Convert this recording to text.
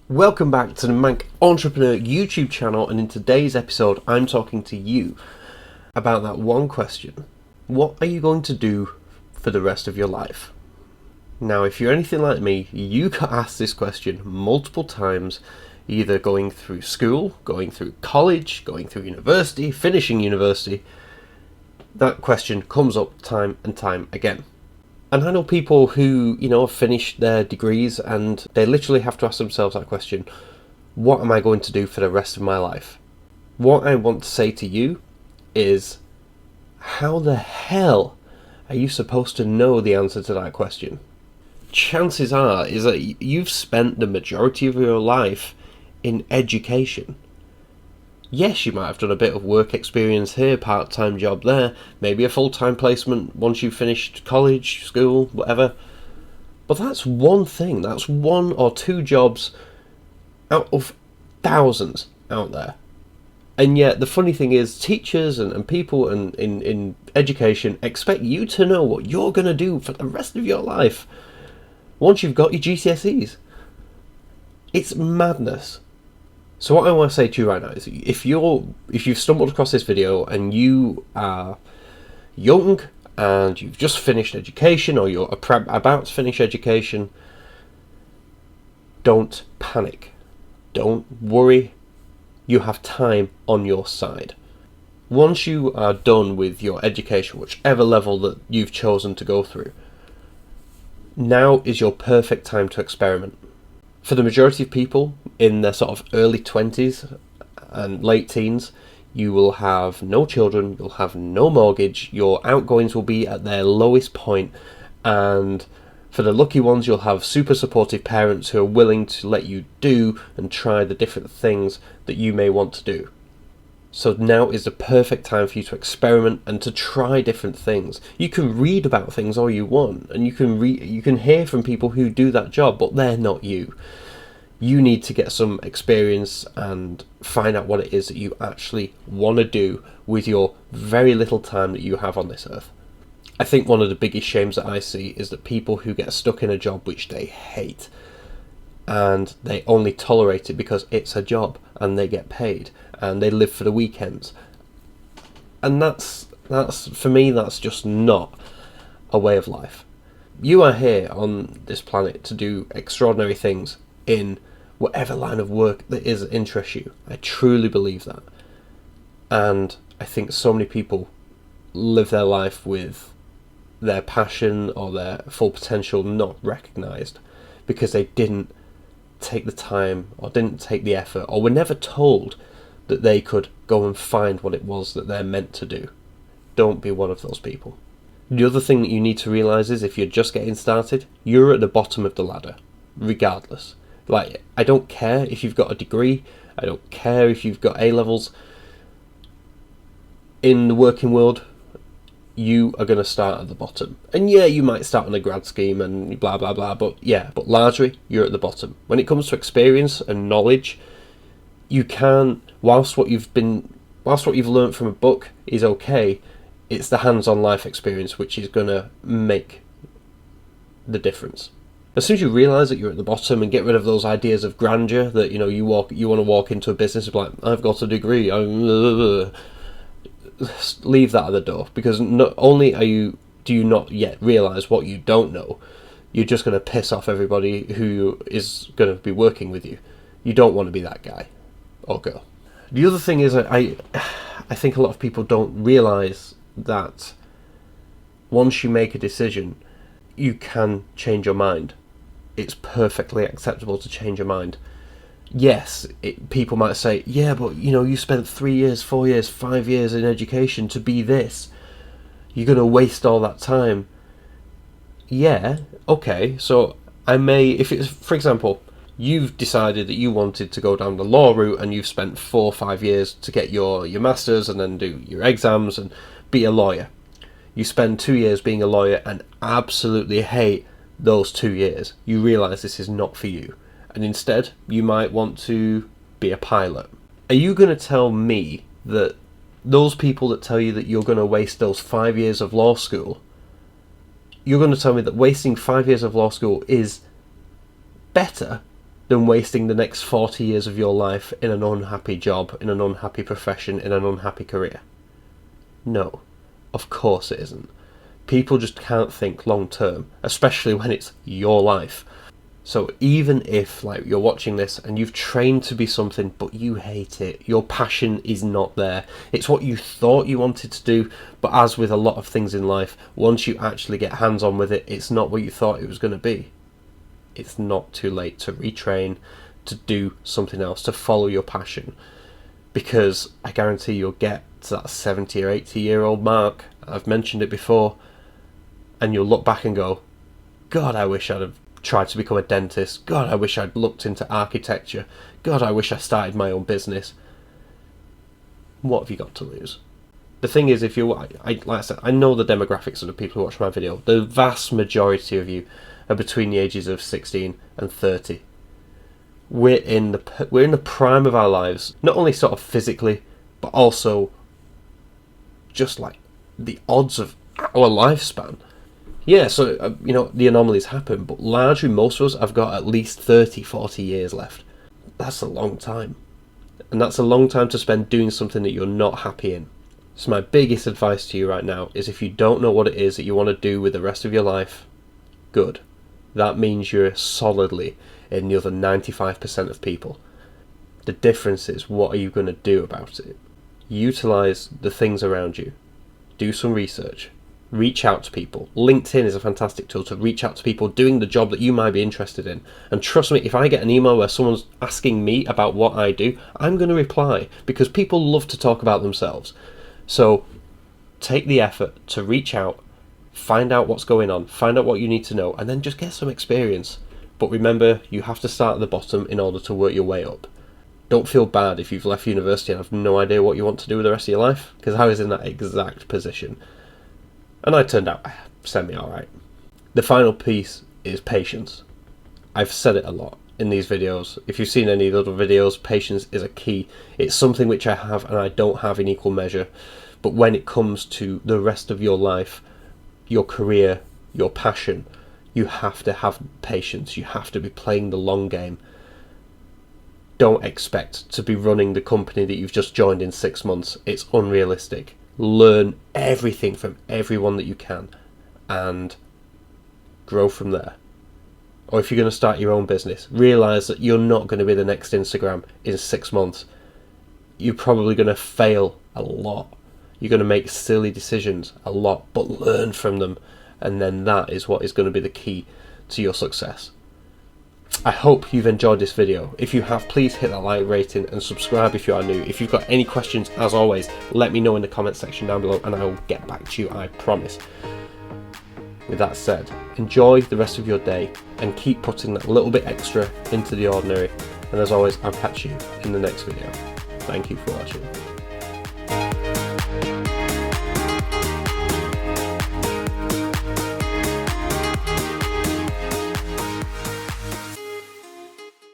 Welcome back to the Manc Entrepreneur YouTube channel, and in today's episode I'm talking to you about that one question: what are you going to do for the rest of your life? Now, if you're anything like me, you got asked this question multiple times, either going through school, going through college, going through university, finishing university. That question comes up time and time again. And I know people who, have finished their degrees and they literally have to ask themselves that question: what am I going to do for the rest of my life? What I want to say to you is, how the hell are you supposed to know the answer to that question? Chances are is that you've spent the majority of your life in education. Yes, you might have done a bit of work experience here, part-time job there, maybe a full-time placement once you've finished college, school, whatever. But that's one thing, that's one or two jobs out of thousands out there. And yet the funny thing is, teachers and people in education expect you to know what you're going to do for the rest of your life once you've got your GCSEs. It's madness. So what I want to say to you right now is, if you've stumbled across this video and you are young and you've just finished education, or you're about to finish education, don't panic. Don't worry. You have time on your side. Once you are done with your education, whichever level that you've chosen to go through, now is your perfect time to experiment. For the majority of people in their sort of early 20s and late teens, you will have no children, you'll have no mortgage, your outgoings will be at their lowest point, and for the lucky ones, you'll have super supportive parents who are willing to let you do and try the different things that you may want to do. So now is the perfect time for you to experiment and to try different things. You can read about things all you want, and you can hear from people who do that job, but they're not you. You need to get some experience and find out what it is that you actually want to do with your very little time that you have on this earth. I think one of the biggest shames that I see is that people who get stuck in a job which they hate, and they only tolerate it because it's a job and they get paid and they live for the weekends. And that's for me, that's just not a way of life. You are here on this planet to do extraordinary things in whatever line of work that interests you. I truly believe that. And I think so many people live their life with their passion or their full potential not recognised because they didn't take the time or didn't take the effort, or were never told that they could go and find what it was that they're meant to do. Don't be one of those people. The other thing that you need to realise is, if you're just getting started, you're at the bottom of the ladder, regardless. Like, I don't care if you've got a degree, I don't care if you've got A-levels. In the working world, you are going to start at the bottom. And yeah, you might start on a grad scheme and blah blah blah, but largely you're at the bottom. When it comes to experience and knowledge, you can, whilst what you've learned from a book is okay, it's the hands-on life experience which is going to make the difference. As soon as you realise that you're at the bottom and get rid of those ideas of grandeur that you want to walk into a business and be like, I've got a degree, leave that at the door, because not only do you not yet realise what you don't know, you're just going to piss off everybody who is going to be working with you. You don't want to be that guy or girl. The other thing is, I think a lot of people don't realise that once you make a decision, you can change your mind. It's perfectly acceptable to change your mind. Yes, people might say, yeah, but you spent 3 years, 4 years, 5 years in education to be this. You're going to waste all that time. Yeah, okay, so I may, if it's, for example, you've decided that you wanted to go down the law route and you've spent 4 or 5 years to get your masters and then do your exams and be a lawyer. You spend 2 years being a lawyer and absolutely hate those 2 years. You realise this is not for you. And instead, you might want to be a pilot. Are you going to tell me that those people that tell you that you're going to waste those 5 years of law school, you're going to tell me that wasting 5 years of law school is better than wasting the next 40 years of your life in an unhappy job, in an unhappy profession, in an unhappy career? No, of course it isn't. People just can't think long term, especially when it's your life. So even if you're watching this and you've trained to be something but you hate it, your passion is not there, it's what you thought you wanted to do, but as with a lot of things in life, once you actually get hands on with it, it's not what you thought it was going to be. It's not too late to retrain, to do something else, to follow your passion, because I guarantee you'll get to that 70 or 80-year-old mark, I've mentioned it before, and you'll look back and go, God, I wish I'd have tried to become a dentist. God, I wish I'd looked into architecture. God, I wish I started my own business. What have you got to lose? The thing is, if you, like I said, I know the demographics of the people who watch my video. The vast majority of you are between the ages of 16 and 30. We're in the prime of our lives, not only sort of physically, but also just like the odds of our lifespan. Yeah, so, the anomalies happen, but largely most of us have got at least 30, 40 years left. That's a long time. And that's a long time to spend doing something that you're not happy in. So my biggest advice to you right now is, if you don't know what it is that you want to do with the rest of your life, good. That means you're solidly in the other 95% of people. The difference is, what are you going to do about it? Utilise the things around you. Do some research. Reach out to people. LinkedIn is a fantastic tool to reach out to people doing the job that you might be interested in. And trust me, if I get an email where someone's asking me about what I do, I'm going to reply, because people love to talk about themselves. So take the effort to reach out, find out what's going on, find out what you need to know, and then just get some experience. But remember, you have to start at the bottom in order to work your way up. Don't feel bad if you've left university and have no idea what you want to do with the rest of your life, because I was in that exact position. And I turned out semi-alright. The final piece is patience. I've said it a lot in these videos. If you've seen any of the other videos, patience is a key. It's something which I have and I don't have in equal measure. But when it comes to the rest of your life, your career, your passion, you have to have patience. You have to be playing the long game. Don't expect to be running the company that you've just joined in 6 months. It's unrealistic. Learn everything from everyone that you can and grow from there. Or if you're going to start your own business, realise that you're not going to be the next Instagram in 6 months. You're probably going to fail a lot. You're going to make silly decisions a lot, but learn from them, and then that is what is going to be the key to your success. I hope you've enjoyed this video. If you have, please hit that like rating and subscribe if you are new. If you've got any questions, as always, let me know in the comment section down below and I will get back to you, I promise. With that said, enjoy the rest of your day and keep putting that little bit extra into the ordinary. And as always, I'll catch you in the next video. Thank you for watching.